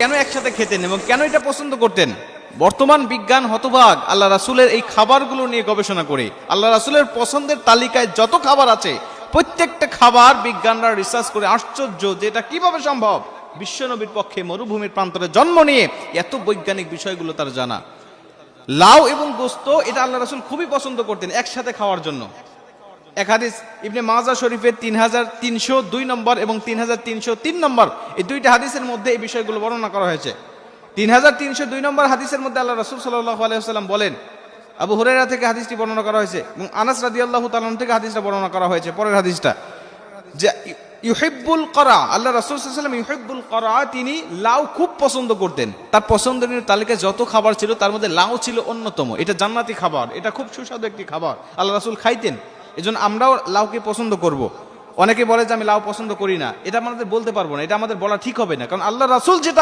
কেন একসাথে খেতেন এবং কেন এটা পছন্দ করতেন? বর্তমান বিজ্ঞান হতভাগ আল্লাহ রাসূলের এই খাবারগুলো নিয়ে গবেষণা করে। আল্লাহ রাসূলের পছন্দের তালিকায় যত খাবার আছে প্রত্যেকটা খাবার বিজ্ঞানরা রিসার্চ করে আশ্চর্য যে এটা কিভাবে সম্ভব। বিশ্বনবীর পক্ষে মরুভূমির প্রান্তরে জন্ম নিয়ে এত বৈজ্ঞানিক বিষয়গুলো তার জানা। লাউ এবং গোস্ত এটা আল্লাহ রাসূল খুবই পছন্দ করতেন একসাথে খাওয়ার জন্য। এক হাদিস ইবনে মাজা শরীফের 3302 নম্বর এবং 3303 নম্বর, এই দুইটা হাদিসের মধ্যে এই বিষয়গুলো বর্ণনা করা হয়েছে। 3302 নম্বর হাদিসের মধ্যে আল্লাহ রাসূল সাল্লাল্লাহু আলাইহি ওয়াসাল্লাম বলেন, আবু হুরায়রা থেকে হাদিসটি বর্ণনা করা হয়েছে এবং আনাস রাদিয়াল্লাহু তাআলা থেকে হাদিসটা বর্ণনা করা হয়েছে। পরের হাদিসটা যে ইউহিব্বুল করা, আল্লাহ রাসূল সাল্লাল্লাহু আলাইহি ওয়াসাল্লাম ইউহিব্বুল করা, তিনি লাউ খুব পছন্দ করতেন। তার পছন্দের তালিকায় যত খাবার ছিল তার মধ্যে লাউ ছিল অন্যতম। এটা জান্নাতি খাবার, এটা খুব সুস্বাদু একটি খাবার, আল্লাহ রাসূল খাইতেন। এজন্য আমরাও লাউকে পছন্দ করব। অনেকে বলে যে আমি লাউ পছন্দ করি না, এটা আমাদের বলতে পারবো না, এটা আমাদের বলা ঠিক হবে না, কারণ আল্লাহ রাসূল যেটা